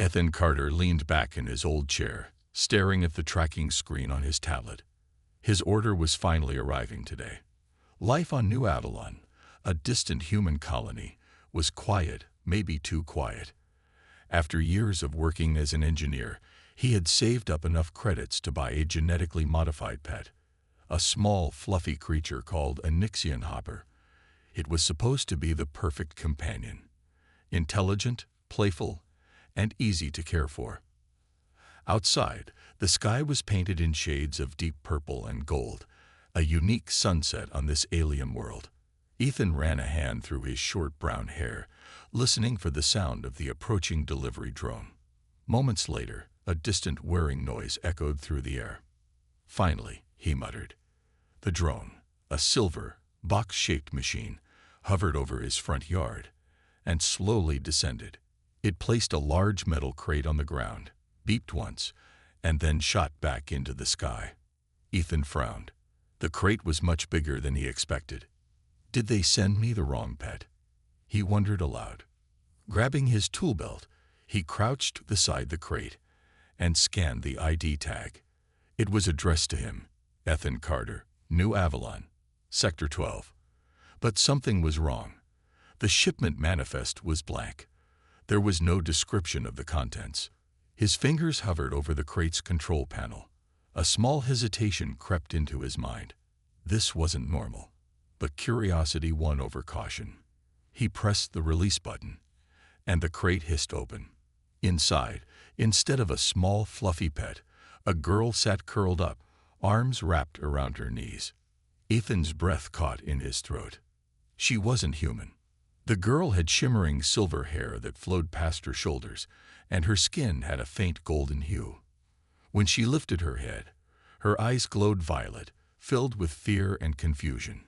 Ethan Carter leaned back in his old chair, staring at the tracking screen on his tablet. His order was finally arriving today. Life on New Avalon, a distant human colony, was quiet, maybe too quiet. After years of working as an engineer, he had saved up enough credits to buy a genetically modified pet, a small, fluffy creature called a Nixian hopper. It was supposed to be the perfect companion, intelligent, playful, and easy to care for. Outside, the sky was painted in shades of deep purple and gold, a unique sunset on this alien world. Ethan ran a hand through his short brown hair, listening for the sound of the approaching delivery drone. Moments later, a distant whirring noise echoed through the air. Finally, he muttered. The drone, a silver, box-shaped machine, hovered over his front yard and slowly descended. It placed a large metal crate on the ground, beeped once, and then shot back into the sky. Ethan frowned. The crate was much bigger than he expected. Did they send me the wrong pet? He wondered aloud. Grabbing his tool belt, he crouched beside the crate and scanned the ID tag. It was addressed to him, Ethan Carter, New Avalon, Sector 12. But something was wrong. The shipment manifest was blank. There was no description of the contents. His fingers hovered over the crate's control panel. A small hesitation crept into his mind. This wasn't normal, but curiosity won over caution. He pressed the release button, and the crate hissed open. Inside, instead of a small, fluffy pet, a girl sat curled up, arms wrapped around her knees. Ethan's breath caught in his throat. She wasn't human. The girl had shimmering silver hair that flowed past her shoulders, and her skin had a faint golden hue. When she lifted her head, her eyes glowed violet, filled with fear and confusion.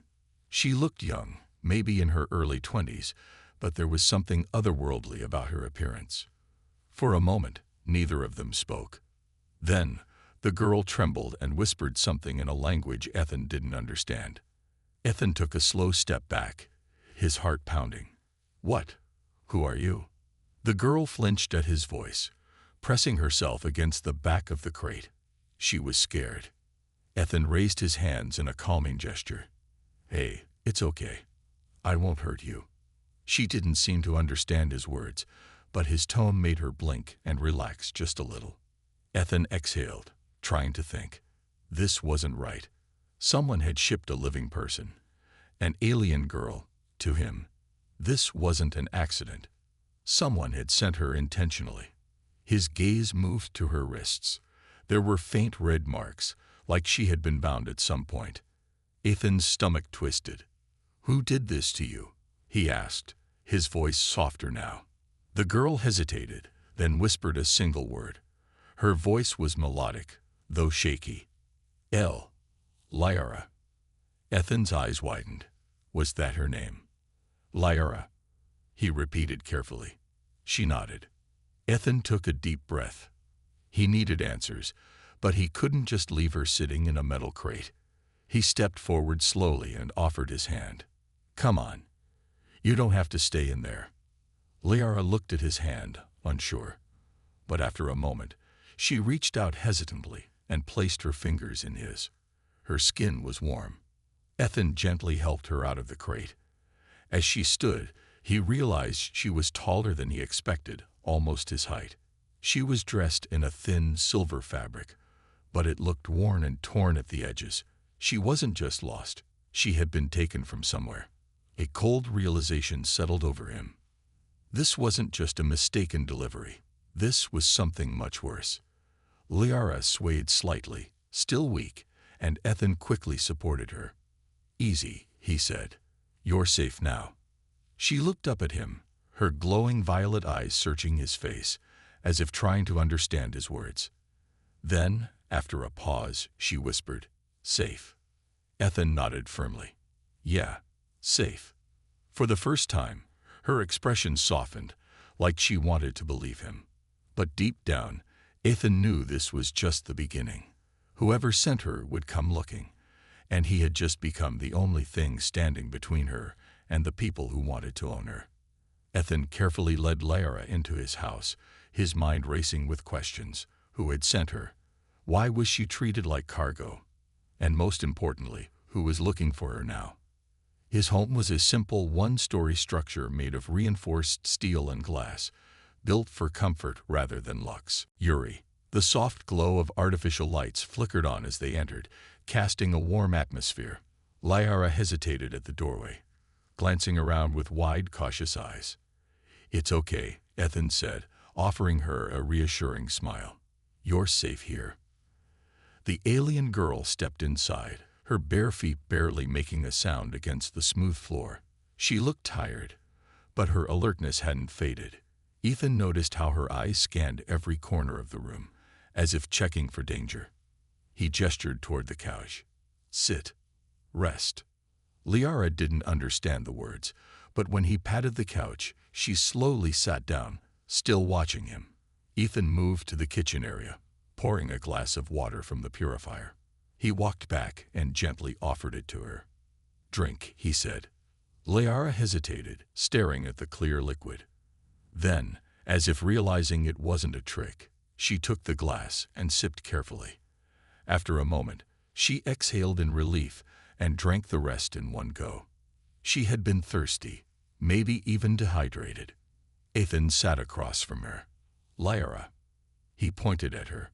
She looked young, maybe in her early 20s, but there was something otherworldly about her appearance. For a moment, neither of them spoke. Then, the girl trembled and whispered something in a language Ethan didn't understand. Ethan took a slow step back, his heart pounding. What? Who are you? The girl flinched at his voice, pressing herself against the back of the crate. She was scared. Ethan raised his hands in a calming gesture. Hey, it's okay. I won't hurt you. She didn't seem to understand his words, but his tone made her blink and relax just a little. Ethan exhaled, trying to think. This wasn't right. Someone had shipped a living person, an alien girl, to him. This wasn't an accident. Someone had sent her intentionally. His gaze moved to her wrists. There were faint red marks, like she had been bound at some point. Ethan's stomach twisted. Who did this to you? He asked, his voice softer now. The girl hesitated, then whispered a single word. Her voice was melodic, though shaky. Lyra. Ethan's eyes widened. Was that her name? Lyra, he repeated carefully. She nodded. Ethan took a deep breath. He needed answers, but he couldn't just leave her sitting in a metal crate. He stepped forward slowly and offered his hand. Come on. You don't have to stay in there. Lyra looked at his hand, unsure. But after a moment, she reached out hesitantly and placed her fingers in his. Her skin was warm. Ethan gently helped her out of the crate. As she stood, he realized she was taller than he expected, almost his height. She was dressed in a thin silver fabric, but it looked worn and torn at the edges. She wasn't just lost. She had been taken from somewhere. A cold realization settled over him. This wasn't just a mistaken delivery. This was something much worse. Lyra swayed slightly, still weak, and Ethan quickly supported her. Easy, he said. You're safe now. She looked up at him, her glowing violet eyes searching his face, as if trying to understand his words. Then, after a pause, she whispered, Safe. Ethan nodded firmly. Yeah, safe. For the first time, her expression softened, like she wanted to believe him. But deep down, Ethan knew this was just the beginning. Whoever sent her would come looking, and he had just become the only thing standing between her and the people who wanted to own her. Ethan carefully led Lyra into his house, his mind racing with questions. Who had sent her? Why was she treated like cargo? And most importantly, who was looking for her now? His home was a simple one-story structure made of reinforced steel and glass, built for comfort rather than luxe. Yuri. The soft glow of artificial lights flickered on as they entered, casting a warm atmosphere. Liara hesitated at the doorway, glancing around with wide, cautious eyes. "It's okay," Ethan said, offering her a reassuring smile. "You're safe here." The alien girl stepped inside, her bare feet barely making a sound against the smooth floor. She looked tired, but her alertness hadn't faded. Ethan noticed how her eyes scanned every corner of the room, as if checking for danger. He gestured toward the couch. "Sit. Rest." Liara didn't understand the words, but when he patted the couch, she slowly sat down, still watching him. Ethan moved to the kitchen area, pouring a glass of water from the purifier. He walked back and gently offered it to her. "Drink," he said. Liara hesitated, staring at the clear liquid. Then, as if realizing it wasn't a trick, she took the glass and sipped carefully. After a moment, she exhaled in relief and drank the rest in one go. She had been thirsty, maybe even dehydrated. Ethan sat across from her. "Liara." He pointed at her.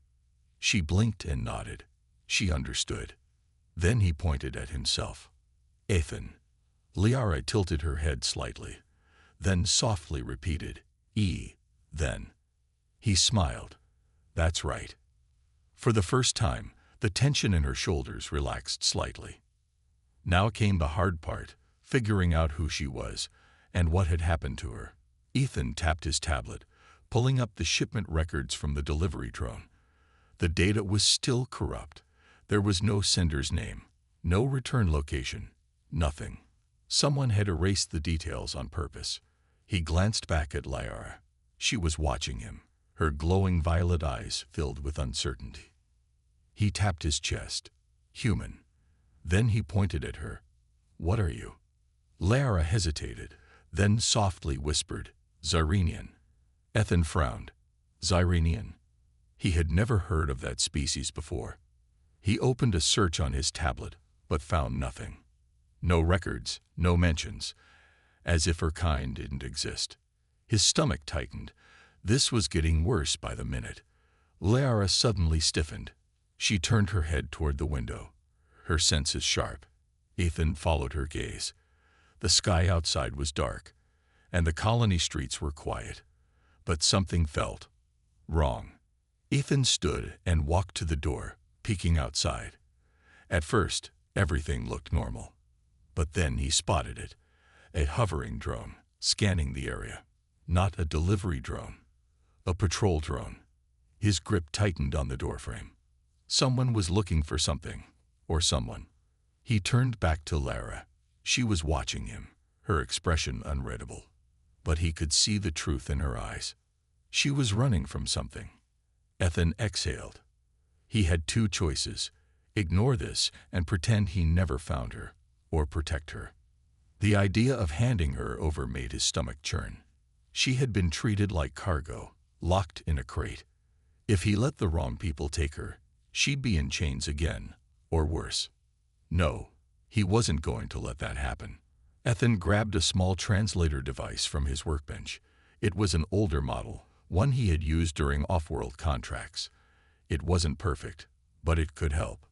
She blinked and nodded. She understood. Then he pointed at himself. "Ethan." Liara tilted her head slightly, then softly repeated, Then. He smiled. "That's right." For the first time, the tension in her shoulders relaxed slightly. Now came the hard part, figuring out who she was and what had happened to her. Ethan tapped his tablet, pulling up the shipment records from the delivery drone. The data was still corrupt. There was no sender's name, no return location, nothing. Someone had erased the details on purpose. He glanced back at Liara. She was watching him, her glowing violet eyes filled with uncertainty. He tapped his chest. "Human." Then he pointed at her. "What are you?" Liara hesitated, then softly whispered, "Zyrenian." Ethan frowned. Zyrenian? He had never heard of that species before. He opened a search on his tablet, but found nothing. No records, no mentions, as if her kind didn't exist. His stomach tightened. This was getting worse by the minute. Liara suddenly stiffened. She turned her head toward the window, her senses sharp. Ethan followed her gaze. The sky outside was dark, and the colony streets were quiet. But something felt wrong. Ethan stood and walked to the door, peeking outside. At first, everything looked normal. But then he spotted it. A hovering drone, scanning the area. Not a delivery drone. A patrol drone. His grip tightened on the doorframe. Someone was looking for something, or someone. He turned back to Lara. She was watching him, her expression unreadable. But he could see the truth in her eyes. She was running from something. Ethan exhaled. He had two choices: ignore this and pretend he never found her, or protect her. The idea of handing her over made his stomach churn. She had been treated like cargo, locked in a crate. If he let the wrong people take her, she'd be in chains again, or worse. No, he wasn't going to let that happen. Ethan grabbed a small translator device from his workbench. It was an older model, one he had used during off-world contracts. It wasn't perfect, but it could help.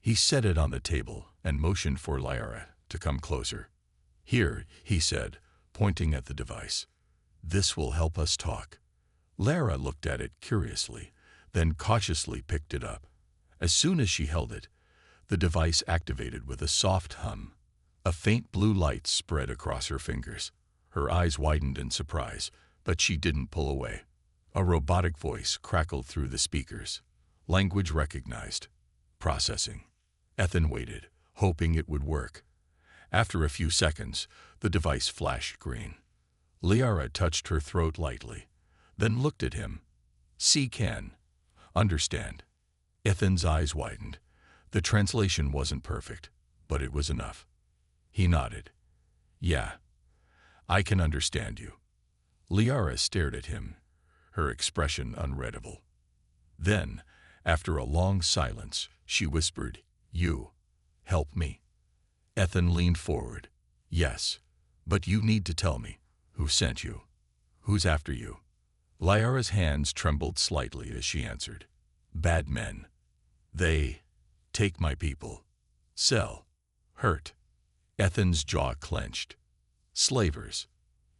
He set it on the table and motioned for Liara to come closer. "Here," he said, pointing at the device. "This will help us talk." Lara looked at it curiously, then cautiously picked it up. As soon as she held it, the device activated with a soft hum. A faint blue light spread across her fingers. Her eyes widened in surprise, but she didn't pull away. A robotic voice crackled through the speakers. Language recognized. Processing. Ethan waited, hoping it would work. After a few seconds, the device flashed green. Liara touched her throat lightly, then looked at him. "See can. Understand." Ethan's eyes widened. The translation wasn't perfect, but it was enough. He nodded. "Yeah, I can understand you." Liara stared at him, her expression unreadable. Then, after a long silence, she whispered, "You help me." Ethan leaned forward. "Yes, but you need to tell me. Who sent you? Who's after you?" Lyara's hands trembled slightly as she answered. "Bad men. They take my people. Sell. Hurt." Ethan's jaw clenched. Slavers.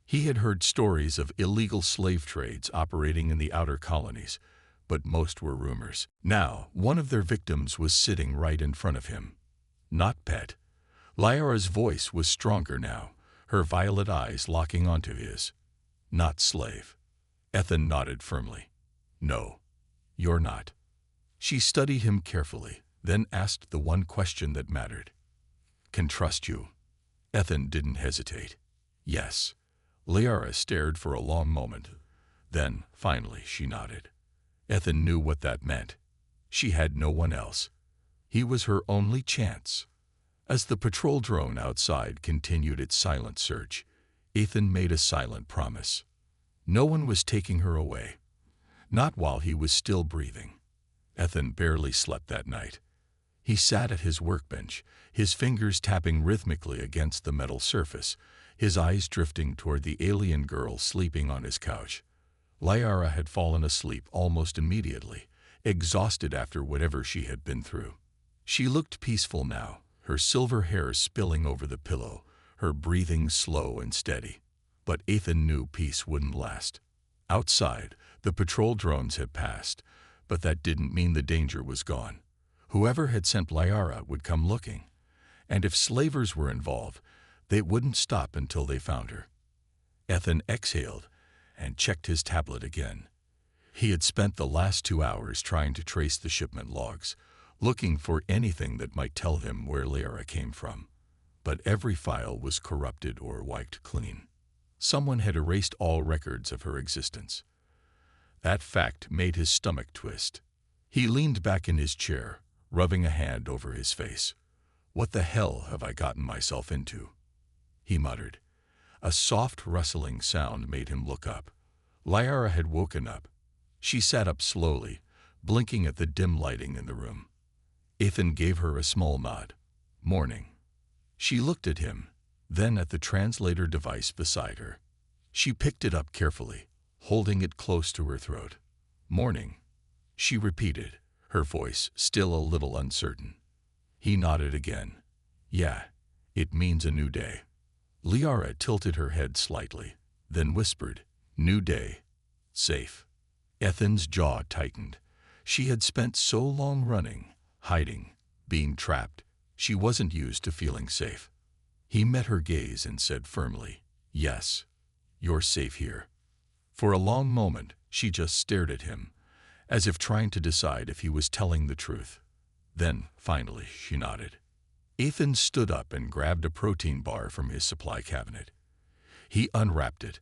He had heard stories of illegal slave trades operating in the outer colonies, but most were rumors. Now, one of their victims was sitting right in front of him. Not pet. Lyara's voice was stronger now, her violet eyes locking onto his. Not slave. Ethan nodded firmly. "No, you're not." She studied him carefully, then asked the one question that mattered. "Can trust you?" Ethan didn't hesitate. "Yes." Lyara stared for a long moment. Then, finally, she nodded. Ethan knew what that meant. She had no one else. He was her only chance. As the patrol drone outside continued its silent search, Ethan made a silent promise. No one was taking her away. Not while he was still breathing. Ethan barely slept that night. He sat at his workbench, his fingers tapping rhythmically against the metal surface, his eyes drifting toward the alien girl sleeping on his couch. Lyara had fallen asleep almost immediately, exhausted after whatever she had been through. She looked peaceful now, her silver hair spilling over the pillow, her breathing slow and steady. But Ethan knew peace wouldn't last. Outside, the patrol drones had passed, but that didn't mean the danger was gone. Whoever had sent Lyara would come looking, and if slavers were involved, they wouldn't stop until they found her. Ethan exhaled and checked his tablet again. He had spent the last 2 hours trying to trace the shipment logs, looking for anything that might tell him where Lyara came from. But every file was corrupted or wiped clean. Someone had erased all records of her existence. That fact made his stomach twist. He leaned back in his chair, rubbing a hand over his face. "What the hell have I gotten myself into?" he muttered. A soft rustling sound made him look up. Lyara had woken up. She sat up slowly, blinking at the dim lighting in the room. Ethan gave her a small nod. "Morning." She looked at him, then at the translator device beside her. She picked it up carefully, holding it close to her throat. "Morning," she repeated, her voice still a little uncertain. He nodded again. "Yeah, it means a new day." Lyara tilted her head slightly, then whispered, "New day. Safe." Ethan's jaw tightened. She had spent so long running, hiding, being trapped. She wasn't used to feeling safe. He met her gaze and said firmly, "Yes, you're safe here." For a long moment, she just stared at him, as if trying to decide if he was telling the truth. Then, finally, she nodded. Ethan stood up and grabbed a protein bar from his supply cabinet. He unwrapped it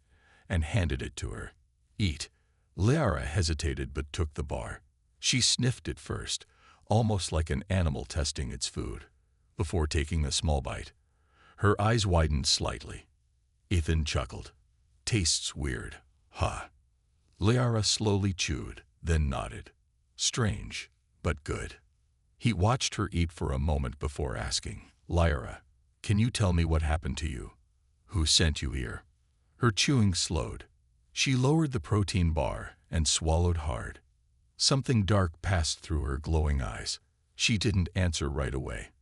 and handed it to her. "Eat." Lyara hesitated but took the bar. She sniffed it first, almost like an animal testing its food, before taking a small bite. Her eyes widened slightly. Ethan chuckled. "Tastes weird, huh?" Lyara slowly chewed, then nodded. "Strange, but good." He watched her eat for a moment before asking, "Lyara, can you tell me what happened to you? Who sent you here?" Her chewing slowed. She lowered the protein bar and swallowed hard. Something dark passed through her glowing eyes. She didn't answer right away.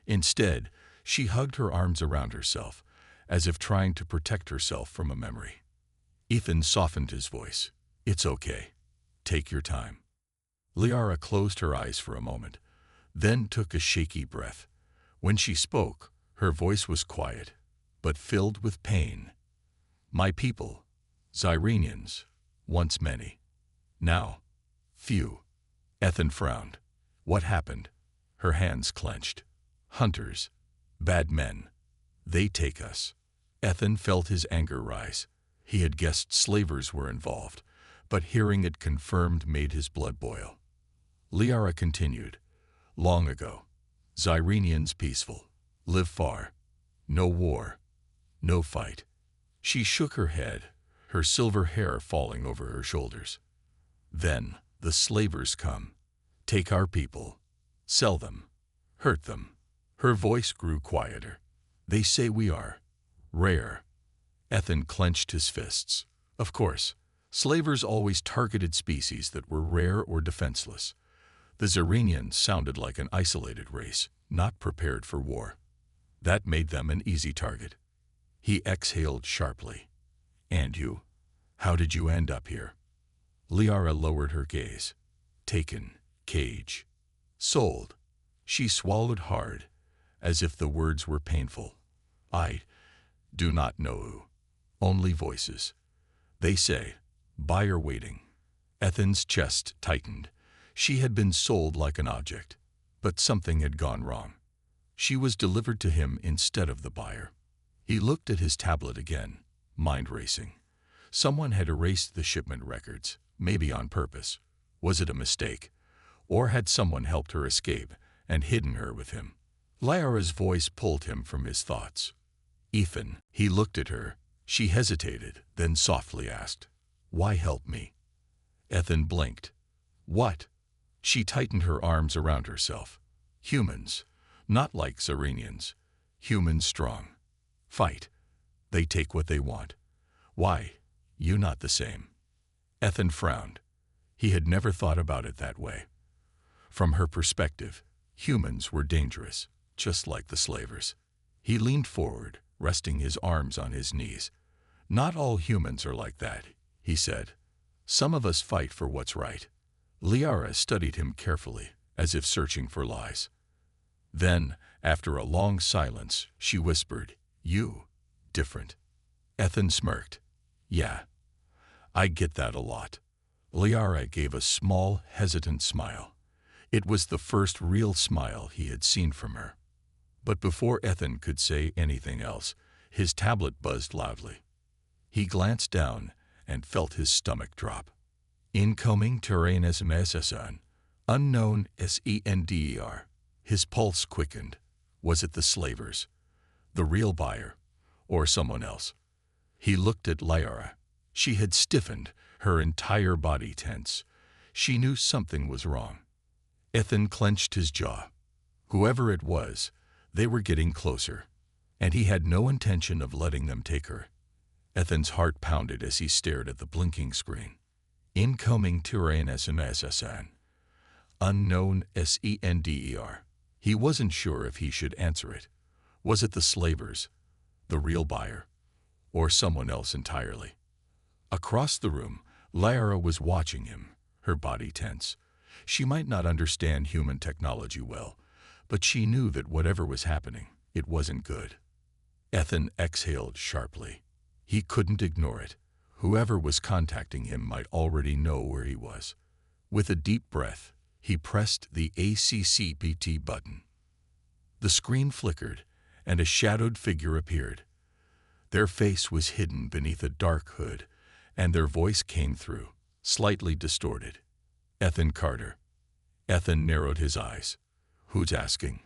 Instead, she hugged her arms around herself, as if trying to protect herself from a memory. Ethan softened his voice. "It's okay. Take your time." Lyara closed her eyes for a moment, then took a shaky breath. When she spoke, her voice was quiet, but filled with pain. "My people, Zyrenians, once many. Now, few." Ethan frowned. "What happened?" Her hands clenched. "Hunters. Bad men. They take us." Ethan felt his anger rise. He had guessed slavers were involved, but hearing it confirmed made his blood boil. Lyara continued. "Long ago, Zyrenians peaceful, live far. No war, no fight." She shook her head, her silver hair falling over her shoulders. Then the slavers come. Take our people. Sell them. Hurt them. Her voice grew quieter. They say we are rare. Ethan clenched his fists. Of course, slavers always targeted species that were rare or defenseless. The Xerenians sounded like an isolated race, not prepared for war. That made them an easy target. He exhaled sharply. And you? How did you end up here? Liara lowered her gaze. Taken. Cage. Sold. She swallowed hard, as if the words were painful. I do not know who. Only voices. They say, buyer waiting. Ethan's chest tightened. She had been sold like an object, but something had gone wrong. She was delivered to him instead of the buyer. He looked at his tablet again, mind racing. Someone had erased the shipment records, maybe on purpose. Was it a mistake? Or had someone helped her escape and hidden her with him? Lyra's voice pulled him from his thoughts. Ethan, he looked at her. She hesitated, then softly asked, why help me? Ethan blinked. What? She tightened her arms around herself. Humans, not like Xerenians. Humans strong. Fight. They take what they want. Why? You not the same. Ethan frowned. He had never thought about it that way. From her perspective, humans were dangerous, just like the slavers. He leaned forward, resting his arms on his knees. Not all humans are like that, he said. Some of us fight for what's right. Liara studied him carefully, as if searching for lies. Then, after a long silence, she whispered, you, different. Ethan smirked. Yeah, I get that a lot. Liara gave a small, hesitant smile. It was the first real smile he had seen from her. But before Ethan could say anything else, his tablet buzzed loudly. He glanced down and felt his stomach drop. Incoming terrain SMSSN. Unknown SENDER. His pulse quickened. Was it the slavers? The real buyer? Or someone else? He looked at Lyra. She had stiffened, her entire body tense. She knew something was wrong. Ethan clenched his jaw. Whoever it was, they were getting closer, and he had no intention of letting them take her. Ethan's heart pounded as he stared at the blinking screen. Incoming terrain SMSSN. Unknown SENDER. He wasn't sure if he should answer it. Was it the slavers, the real buyer, or someone else entirely? Across the room, Lyra was watching him, her body tense. She might not understand human technology well, but she knew that whatever was happening, it wasn't good. Ethan exhaled sharply. He couldn't ignore it. Whoever was contacting him might already know where he was. With a deep breath, he pressed the ACCPT button. The screen flickered, and a shadowed figure appeared. Their face was hidden beneath a dark hood, and their voice came through, slightly distorted. Ethan Carter. Ethan narrowed his eyes. Who's asking?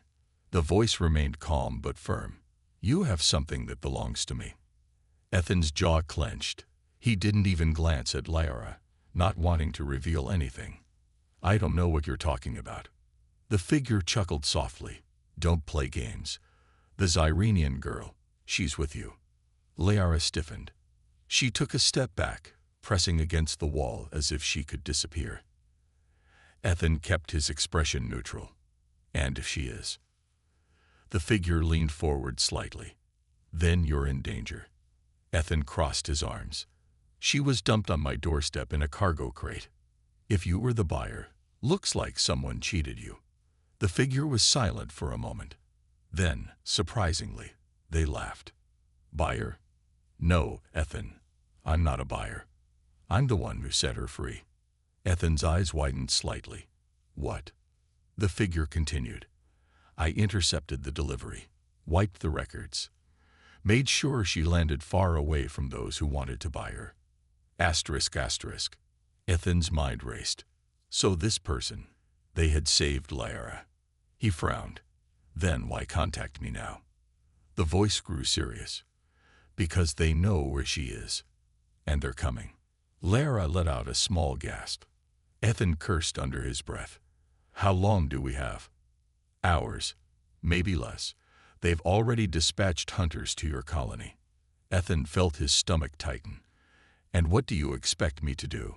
The voice remained calm but firm. You have something that belongs to me. Ethan's jaw clenched. He didn't even glance at Lyra, not wanting to reveal anything. I don't know what you're talking about. The figure chuckled softly. Don't play games. The Xerenian girl, she's with you. Lyra stiffened. She took a step back, pressing against the wall as if she could disappear. Ethan kept his expression neutral. And if she is? The figure leaned forward slightly. Then you're in danger. Ethan crossed his arms. She was dumped on my doorstep in a cargo crate. If you were the buyer, looks like someone cheated you. The figure was silent for a moment. Then, surprisingly, they laughed. Buyer? No, Ethan. I'm not a buyer. I'm the one who set her free. Ethan's eyes widened slightly. What? The figure continued. I intercepted the delivery, wiped the records, made sure she landed far away from those who wanted to buy her. Asterisk, asterisk. Ethan's mind raced. So this person, they had saved Lyra. He frowned. Then why contact me now? The voice grew serious. Because they know where she is. And they're coming. Lara let out a small gasp. Ethan cursed under his breath. How long do we have? Hours. Maybe less. They've already dispatched hunters to your colony. Ethan felt his stomach tighten. And what do you expect me to do?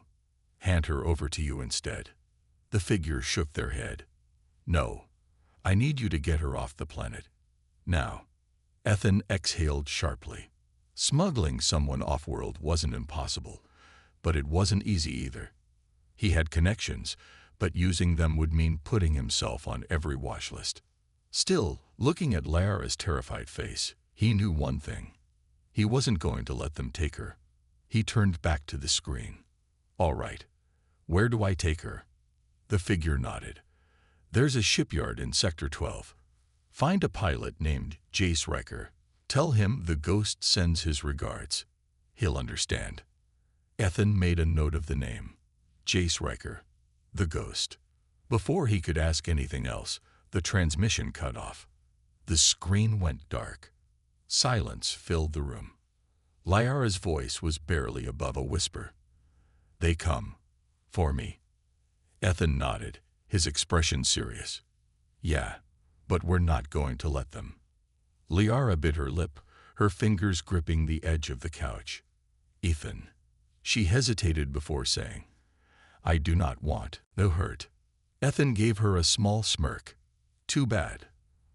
Hand her over to you instead? The figure shook their head. No. I need you to get her off the planet. Now. Ethan exhaled sharply. Smuggling someone off-world wasn't impossible, but it wasn't easy either. He had connections, but using them would mean putting himself on every watch list. Still, looking at Lara's terrified face, he knew one thing. He wasn't going to let them take her. He turned back to the screen. All right. Where do I take her? The figure nodded. There's a shipyard in Sector 12. Find a pilot named Jace Riker. Tell him the ghost sends his regards. He'll understand. Ethan made a note of the name. Jace Riker. The ghost. Before he could ask anything else, the transmission cut off. The screen went dark. Silence filled the room. Lyara's voice was barely above a whisper. They come. For me. Ethan nodded, his expression serious. Yeah, but we're not going to let them. Liara bit her lip, her fingers gripping the edge of the couch. Ethan. She hesitated before saying, I do not want no hurt. Ethan gave her a small smirk. Too bad.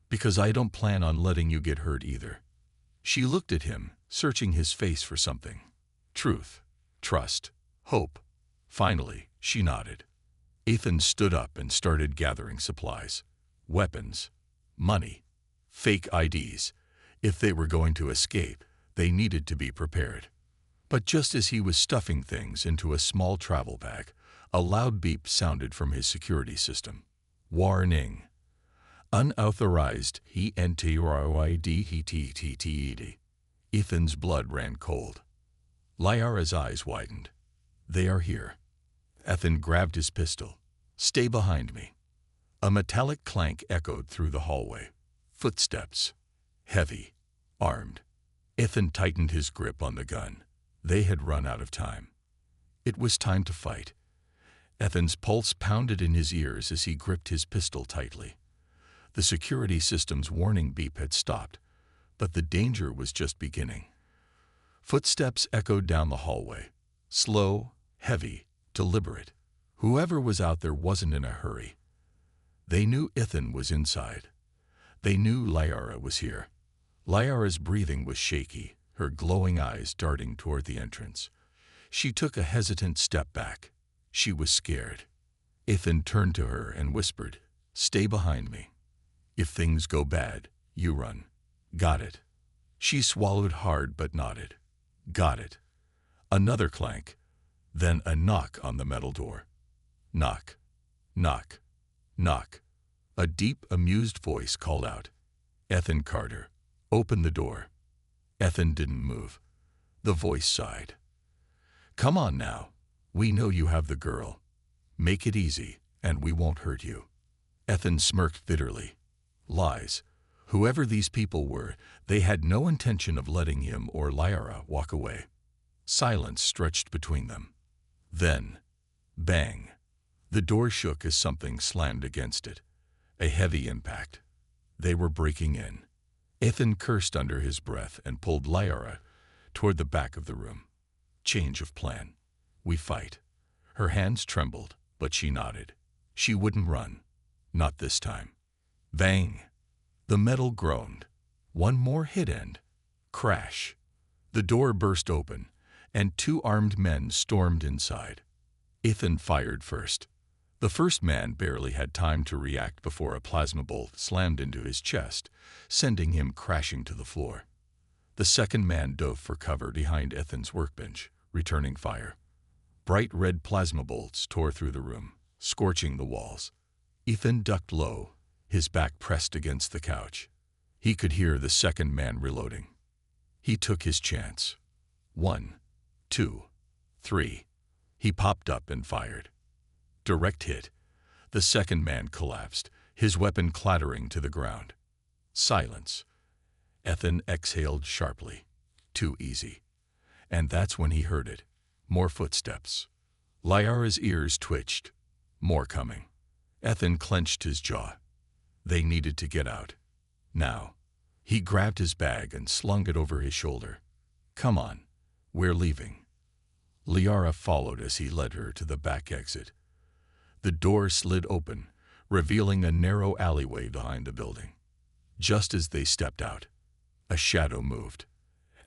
Because I don't plan on letting you get hurt either. She looked at him, searching his face for something. Truth, trust, hope. Finally, she nodded. Ethan stood up and started gathering supplies. Weapons, money, fake IDs. If they were going to escape, they needed to be prepared. But just as he was stuffing things into a small travel bag, a loud beep sounded from his security system. Warning. Unauthorized ENTROID. Ethan's blood ran cold. Lyara's eyes widened. They are here. Ethan grabbed his pistol. Stay behind me. A metallic clank echoed through the hallway. Footsteps. Heavy. Armed. Ethan tightened his grip on the gun. They had run out of time. It was time to fight. Ethan's pulse pounded in his ears as he gripped his pistol tightly. The security system's warning beep had stopped, but the danger was just beginning. Footsteps echoed down the hallway. Slow, heavy, deliberate. Whoever was out there wasn't in a hurry. They knew Ethan was inside. They knew Lyara was here. Lyara's breathing was shaky, her glowing eyes darting toward the entrance. She took a hesitant step back. She was scared. Ethan turned to her and whispered, Stay behind me. If things go bad, you run. Got it. She swallowed hard but nodded. Got it. Another clank. Then a knock on the metal door. Knock. Knock. Knock. A deep, amused voice called out. Ethan Carter. Open the door. Ethan didn't move. The voice sighed. Come on now. We know you have the girl. Make it easy, and we won't hurt you. Ethan smirked bitterly. Lies. Whoever these people were, they had no intention of letting him or Lyra walk away. Silence stretched between them. Then, bang. The door shook as something slammed against it. A heavy impact. They were breaking in. Ethan cursed under his breath and pulled Lyra toward the back of the room. Change of plan. We fight. Her hands trembled, but she nodded. She wouldn't run. Not this time. Bang. The metal groaned. One more hit and crash. The door burst open, and two armed men stormed inside. Ethan fired first. The first man barely had time to react before a plasma bolt slammed into his chest, sending him crashing to the floor. The second man dove for cover behind Ethan's workbench, returning fire. Bright red plasma bolts tore through the room, scorching the walls. Ethan ducked low, his back pressed against the couch. He could hear the second man reloading. He took his chance. 1, 2, 3. He popped up and fired. Direct hit. The second man collapsed, his weapon clattering to the ground. Silence. Ethan exhaled sharply. Too easy. And that's when he heard it. More footsteps. Lyara's ears twitched. More coming. Ethan clenched his jaw. They needed to get out. Now. He grabbed his bag and slung it over his shoulder. Come on. We're leaving. Lyara followed as he led her to the back exit. The door slid open, revealing a narrow alleyway behind the building. Just as they stepped out, a shadow moved.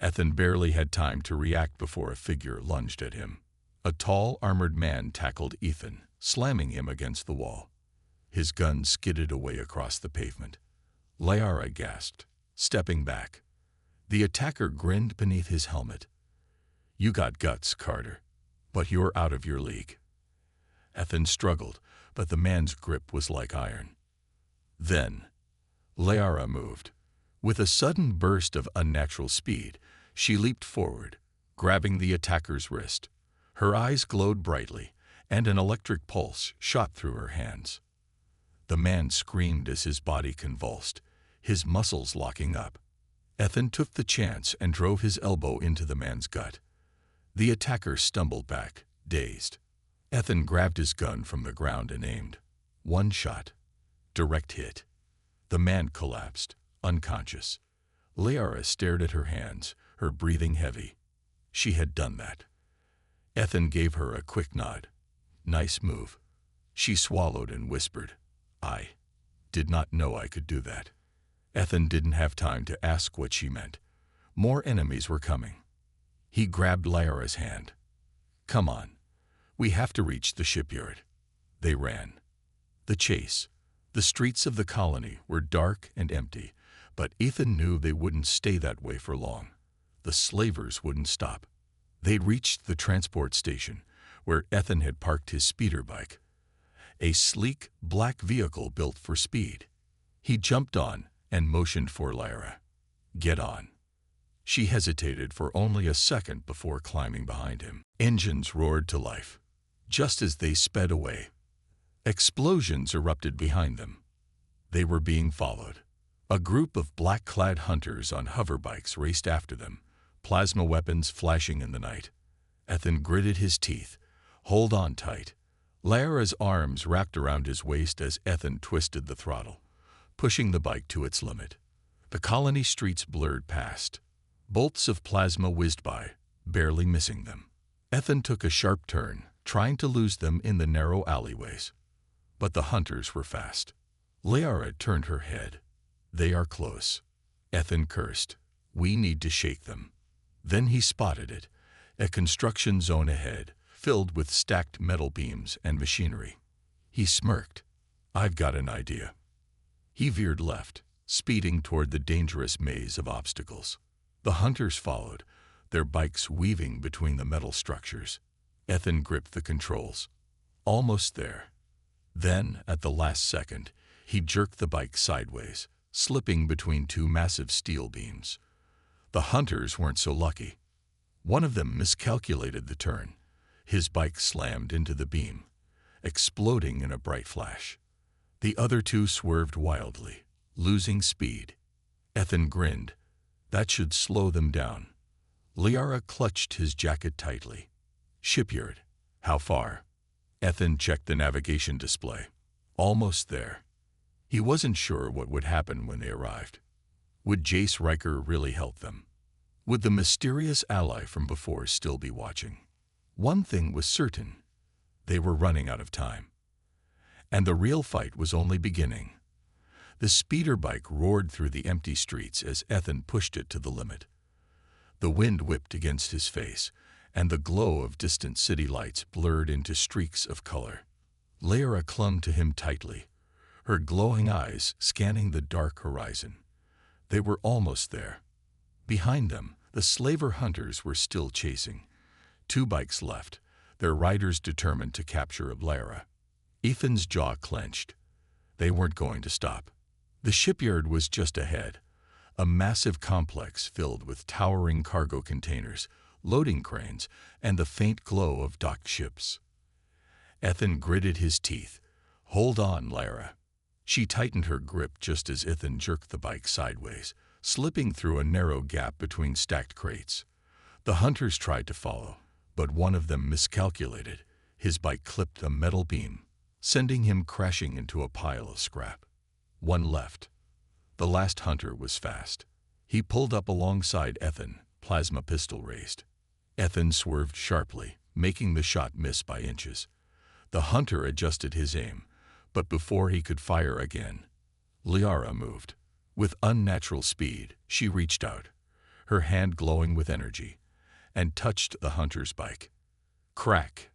Ethan barely had time to react before a figure lunged at him. A tall, armored man tackled Ethan, slamming him against the wall. His gun skidded away across the pavement. Lyara gasped, stepping back. The attacker grinned beneath his helmet. You got guts, Carter, but you're out of your league. Ethan struggled, but the man's grip was like iron. Then, Lyara moved. With a sudden burst of unnatural speed, she leaped forward, grabbing the attacker's wrist. Her eyes glowed brightly, and an electric pulse shot through her hands. The man screamed as his body convulsed, his muscles locking up. Ethan took the chance and drove his elbow into the man's gut. The attacker stumbled back, dazed. Ethan grabbed his gun from the ground and aimed. One shot. Direct hit. The man collapsed, unconscious. Lyara stared at her hands, her breathing heavy. She had done that. Ethan gave her a quick nod. Nice move. She swallowed and whispered, I did not know I could do that. Ethan didn't have time to ask what she meant. More enemies were coming. He grabbed Lyara's hand. Come on. We have to reach the shipyard. They ran. The chase. The streets of the colony were dark and empty, but Ethan knew they wouldn't stay that way for long. The slavers wouldn't stop. They'd reached the transport station, where Ethan had parked his speeder bike. A sleek, black vehicle built for speed. He jumped on and motioned for Lyara. Get on. She hesitated for only a second before climbing behind him. Engines roared to life. Just as they sped away, explosions erupted behind them. They were being followed. A group of black-clad hunters on hoverbikes raced after them, plasma weapons flashing in the night. Ethan gritted his teeth. Hold on tight. Lyara's arms wrapped around his waist as Ethan twisted the throttle, pushing the bike to its limit. The colony streets blurred past. Bolts of plasma whizzed by, barely missing them. Ethan took a sharp turn, trying to lose them in the narrow alleyways. But the hunters were fast. Lyara turned her head. They are close. Ethan cursed. We need to shake them. Then he spotted it, a construction zone ahead, filled with stacked metal beams and machinery. He smirked. I've got an idea. He veered left, speeding toward the dangerous maze of obstacles. The hunters followed, their bikes weaving between the metal structures. Ethan gripped the controls. Almost there. Then, at the last second, he jerked the bike sideways, slipping between two massive steel beams. The hunters weren't so lucky. One of them miscalculated the turn. His bike slammed into the beam, exploding in a bright flash. The other two swerved wildly, losing speed. Ethan grinned. That should slow them down. Lyara clutched his jacket tightly. Shipyard. How far? Ethan checked the navigation display. Almost there. He wasn't sure what would happen when they arrived. Would Jace Riker really help them? Would the mysterious ally from before still be watching? One thing was certain. They were running out of time. And the real fight was only beginning. The speeder bike roared through the empty streets as Ethan pushed it to the limit. The wind whipped against his face, and the glow of distant city lights blurred into streaks of color. Lyara clung to him tightly, her glowing eyes scanning the dark horizon. They were almost there. Behind them, the slaver hunters were still chasing. 2 bikes left, their riders determined to capture Lyara. Ethan's jaw clenched. They weren't going to stop. The shipyard was just ahead, a massive complex filled with towering cargo containers, loading cranes, and the faint glow of docked ships. Ethan gritted his teeth. Hold on, Lyara. She tightened her grip just as Ethan jerked the bike sideways, slipping through a narrow gap between stacked crates. The hunters tried to follow, but one of them miscalculated. His bike clipped a metal beam, sending him crashing into a pile of scrap. One left. The last hunter was fast. He pulled up alongside Ethan, plasma pistol raised. Ethan swerved sharply, making the shot miss by inches. The hunter adjusted his aim, but before he could fire again, Liara moved. With unnatural speed, she reached out, her hand glowing with energy, and touched the hunter's bike. Crack!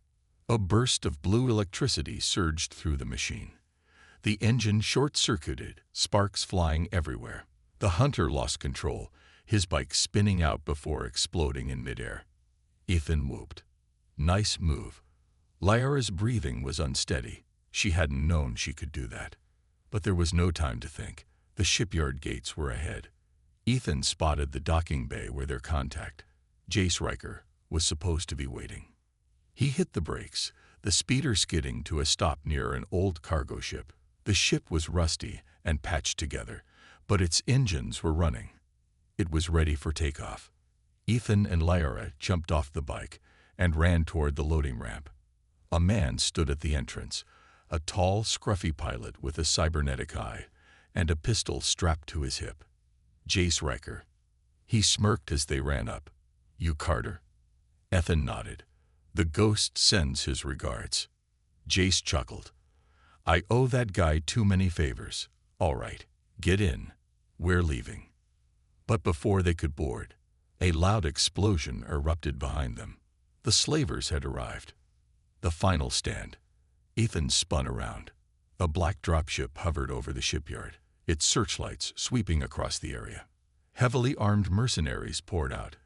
A burst of blue electricity surged through the machine. The engine short-circuited, sparks flying everywhere. The hunter lost control, his bike spinning out before exploding in midair. Ethan whooped. Nice move. Liara's breathing was unsteady. She hadn't known she could do that. But there was no time to think. The shipyard gates were ahead. Ethan spotted the docking bay where their contact, Jace Riker, was supposed to be waiting. He hit the brakes, the speeder skidding to a stop near an old cargo ship. The ship was rusty and patched together, but its engines were running. It was ready for takeoff. Ethan and Liara jumped off the bike and ran toward the loading ramp. A man stood at the entrance, a tall, scruffy pilot with a cybernetic eye and a pistol strapped to his hip. Jace Riker. He smirked as they ran up. You Carter? Ethan nodded. The ghost sends his regards. Jace chuckled. I owe that guy too many favors. All right, get in. We're leaving. But before they could board, a loud explosion erupted behind them. The slavers had arrived. The final stand. Ethan spun around. A black dropship hovered over the shipyard, its searchlights sweeping across the area. Heavily armed mercenaries poured out,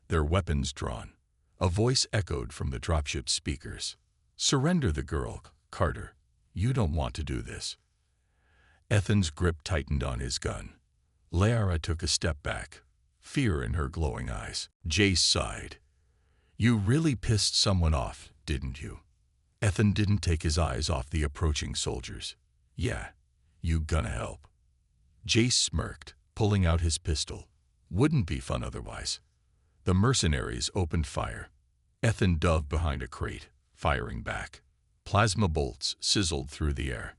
their weapons drawn. A voice echoed from the dropship's speakers. Surrender the girl, Carter. You don't want to do this. Ethan's grip tightened on his gun. Liara took a step back, fear in her glowing eyes. Jace sighed. You really pissed someone off, didn't you? Ethan didn't take his eyes off the approaching soldiers. Yeah, you gonna help? Jace smirked, pulling out his pistol. Wouldn't be fun otherwise. The mercenaries opened fire. Ethan dove behind a crate, firing back. Plasma bolts sizzled through the air.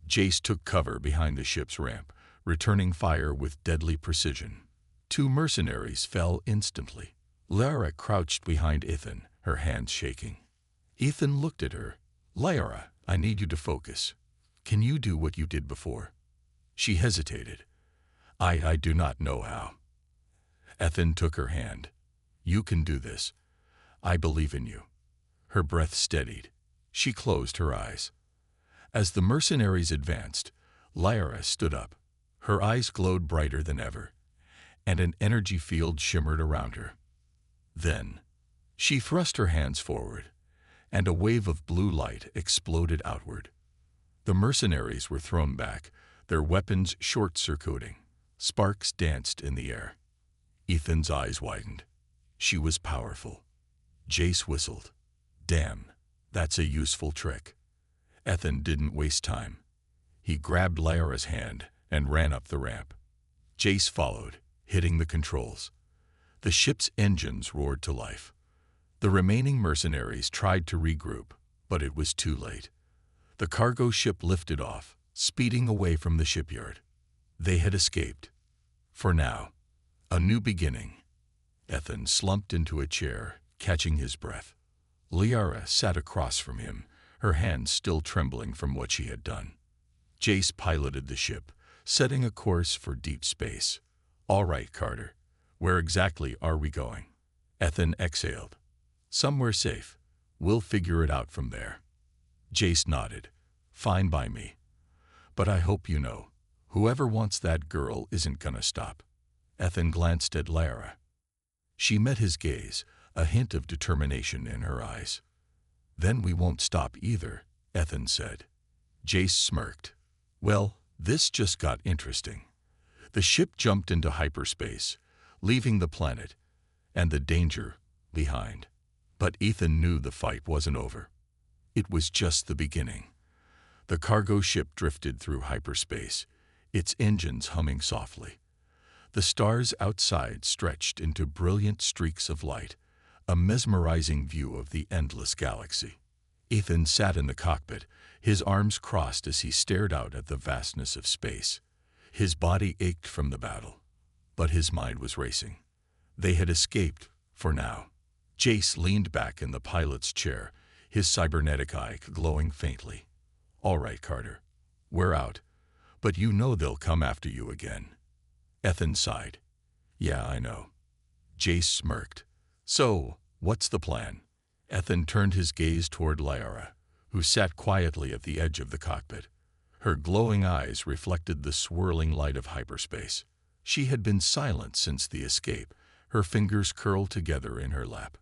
Jace took cover behind the ship's ramp, returning fire with deadly precision. 2 mercenaries fell instantly. Liara crouched behind Ethan, her hands shaking. Ethan looked at her. Liara, I need you to focus. Can you do what you did before? She hesitated. I do not know how. Ethan took her hand. You can do this. I believe in you. Her breath steadied. She closed her eyes. As the mercenaries advanced, Liara stood up. Her eyes glowed brighter than ever, and an energy field shimmered around her. Then, she thrust her hands forward, and a wave of blue light exploded outward. The mercenaries were thrown back, their weapons short-circuiting. Sparks danced in the air. Ethan's eyes widened. She was powerful. Jace whistled. Damn, that's a useful trick. Ethan didn't waste time. He grabbed Liara's hand and ran up the ramp. Jace followed, hitting the controls. The ship's engines roared to life. The remaining mercenaries tried to regroup, but it was too late. The cargo ship lifted off, speeding away from the shipyard. They had escaped. For now, a new beginning. Ethan slumped into a chair, catching his breath. Liara sat across from him, her hands still trembling from what she had done. Jace piloted the ship, setting a course for deep space. All right, Carter. Where exactly are we going? Ethan exhaled. Somewhere safe. We'll figure it out from there. Jace nodded. Fine by me. But I hope you know, whoever wants that girl isn't gonna stop. Ethan glanced at Liara. She met his gaze, a hint of determination in her eyes. Then we won't stop either, Ethan said. Jace smirked. Well, this just got interesting. The ship jumped into hyperspace, leaving the planet and the danger behind. But Ethan knew the fight wasn't over. It was just the beginning. The cargo ship drifted through hyperspace, its engines humming softly. The stars outside stretched into brilliant streaks of light, a mesmerizing view of the endless galaxy. Ethan sat in the cockpit, his arms crossed as he stared out at the vastness of space. His body ached from the battle, but his mind was racing. They had escaped, for now. Jace leaned back in the pilot's chair, his cybernetic eye glowing faintly. "All right, Carter. We're out. But you know they'll come after you again." Ethan sighed. "Yeah, I know." Jace smirked. "So, what's the plan?" Ethan turned his gaze toward Lyra, who sat quietly at the edge of the cockpit. Her glowing eyes reflected the swirling light of hyperspace. She had been silent since the escape, her fingers curled together in her lap.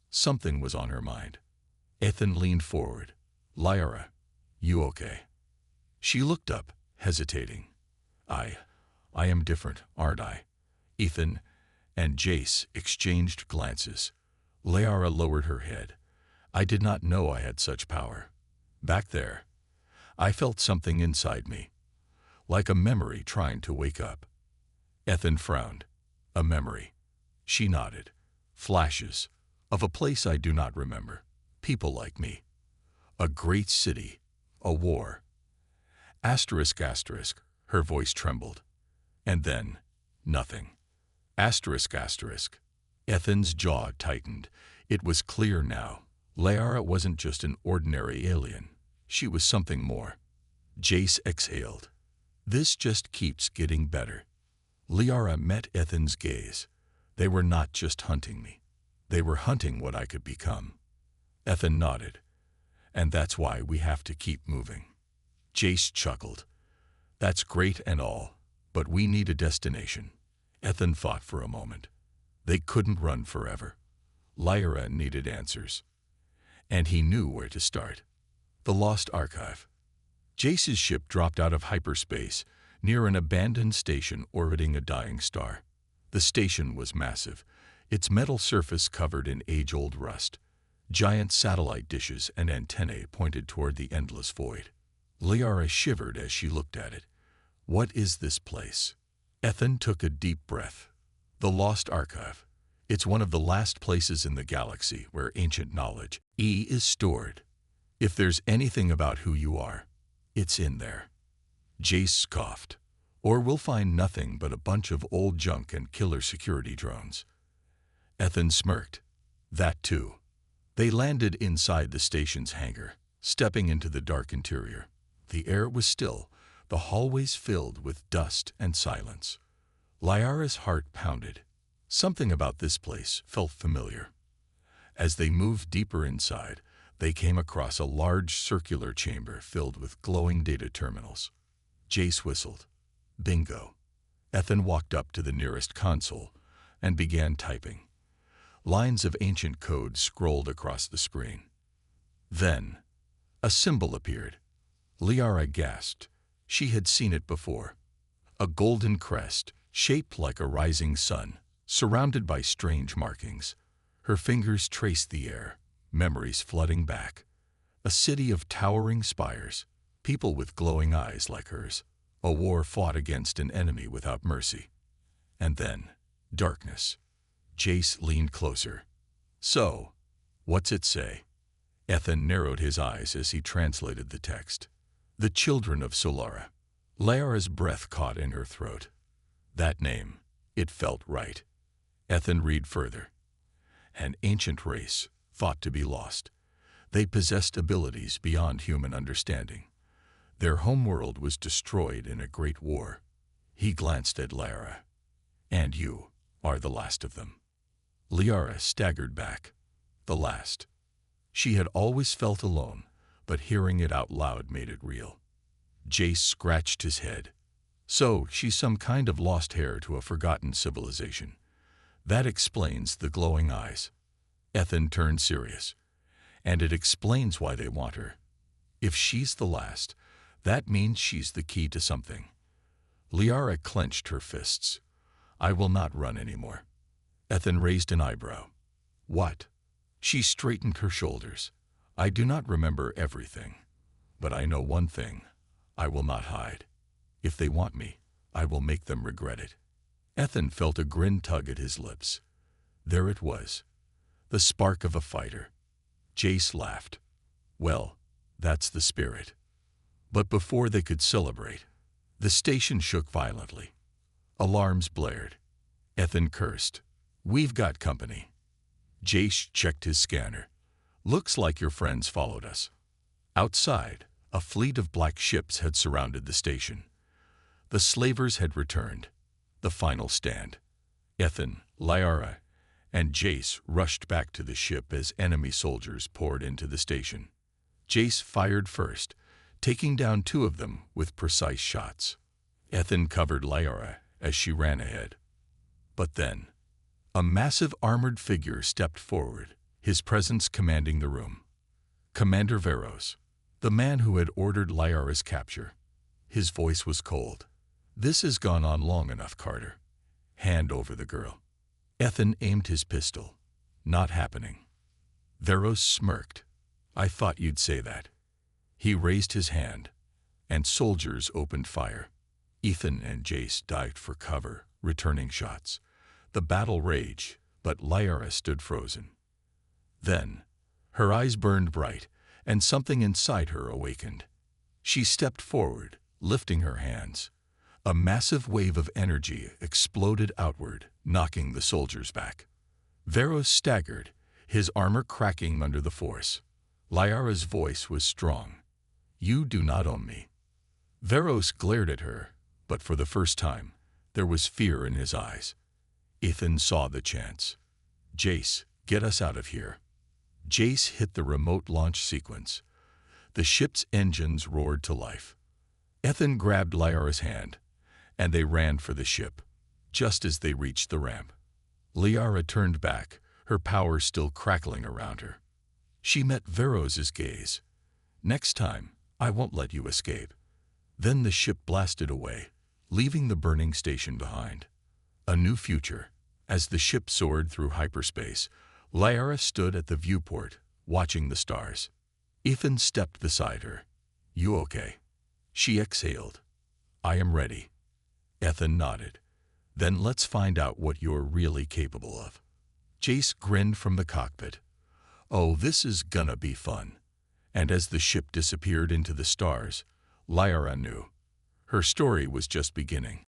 Something was on her mind. Ethan leaned forward. "Lyra, you okay?" She looked up, hesitating. I am different, aren't I?" Ethan and Jace exchanged glances. Lyra lowered her head. "I did not know I had such power. Back there, I felt something inside me, like a memory trying to wake up." Ethan frowned. "A memory?" She nodded. "Flashes of a place I do not remember. People like me. A great city. A war. Asterisk, asterisk." Her voice trembled. "And then, nothing. Asterisk, asterisk." Ethan's jaw tightened. It was clear now. Lyra wasn't just an ordinary alien. She was something more. Jace exhaled. "This just keeps getting better." Lyra met Ethan's gaze. "They were not just hunting me. They were hunting what I could become." Ethan nodded. "And that's why we have to keep moving." Jace chuckled. "That's great and all, but we need a destination." Ethan thought for a moment. They couldn't run forever. Lyra needed answers. And he knew where to start. The Lost Archive. Jace's ship dropped out of hyperspace near an abandoned station orbiting a dying star. The station was massive, its metal surface covered in age-old rust. Giant satellite dishes and antennae pointed toward the endless void. Lyra shivered as she looked at it. "What is this place?" Ethan took a deep breath. "The Lost Archive. It's one of the last places in the galaxy where ancient knowledge is stored. If there's anything about who you are, it's in there." Jace scoffed. "Or we'll find nothing but a bunch of old junk and killer security drones." Ethan smirked. "That too." They landed inside the station's hangar, stepping into the dark interior. The air was still, the hallways filled with dust and silence. Lyra's heart pounded. Something about this place felt familiar. As they moved deeper inside, they came across a large circular chamber filled with glowing data terminals. Jace whistled. "Bingo." Ethan walked up to the nearest console and began typing. Lines of ancient code scrolled across the screen. Then, a symbol appeared. Lyra gasped. She had seen it before. A golden crest, shaped like a rising sun, surrounded by strange markings. Her fingers traced the air, memories flooding back. A city of towering spires, people with glowing eyes like hers. A war fought against an enemy without mercy. And then, darkness. Jace leaned closer. "So, what's it say?" Ethan narrowed his eyes as he translated the text. "The children of Solara." Lyra's breath caught in her throat. That name, it felt right. Ethan read further. "An ancient race, thought to be lost. They possessed abilities beyond human understanding. Their homeworld was destroyed in a great war." He glanced at Lyra. "And you are the last of them." Lyra staggered back. The last. She had always felt alone, but hearing it out loud made it real. Jace scratched his head. "So, she's some kind of lost heir to a forgotten civilization. That explains the glowing eyes." Ethan turned serious. "And it explains why they want her. If she's the last, that means she's the key to something." Lyra clenched her fists. "I will not run anymore." Ethan raised an eyebrow. "What?" She straightened her shoulders. "I do not remember everything, but I know one thing. I will not hide. If they want me, I will make them regret it." Ethan felt a grin tug at his lips. There it was, the spark of a fighter. Jace laughed. Well, that's the spirit. But before they could celebrate, the station shook violently. Alarms blared. Ethan cursed. We've got company. Jace checked his scanner. Looks like your friends followed us. Outside, a fleet of black ships had surrounded the station. The slavers had returned. The final stand. Ethan, Lyra, and Jace rushed back to the ship as enemy soldiers poured into the station. Jace fired first, taking down 2 of them with precise shots. Ethan covered Lyra as she ran ahead. But then, a massive armored figure stepped forward, his presence commanding the room. Commander Veros, the man who had ordered Lyra's capture. His voice was cold. This has gone on long enough, Carter. Hand over the girl. Ethan aimed his pistol. Not happening. Veros smirked. I thought you'd say that. He raised his hand, and soldiers opened fire. Ethan and Jace dived for cover, returning shots. The battle raged, but Lyra stood frozen. Then, her eyes burned bright, and something inside her awakened. She stepped forward, lifting her hands. A massive wave of energy exploded outward, knocking the soldiers back. Veros staggered, his armor cracking under the force. Lyra's voice was strong. You do not own me. Veros glared at her, but for the first time, there was fear in his eyes. Ethan saw the chance. Jace, get us out of here. Jace hit the remote launch sequence. The ship's engines roared to life. Ethan grabbed Lyra's hand, and they ran for the ship. Just as they reached the ramp, Lyra turned back, her power still crackling around her. She met Veros's gaze. Next time, I won't let you escape. Then the ship blasted away, leaving the burning station behind. A new future. As the ship soared through hyperspace, Lyra stood at the viewport, watching the stars. Ethan stepped beside her. You okay? She exhaled. I am ready. Ethan nodded. Then let's find out what you're really capable of. Jace grinned from the cockpit. Oh, this is gonna be fun. And as the ship disappeared into the stars, Lyra knew. Her story was just beginning.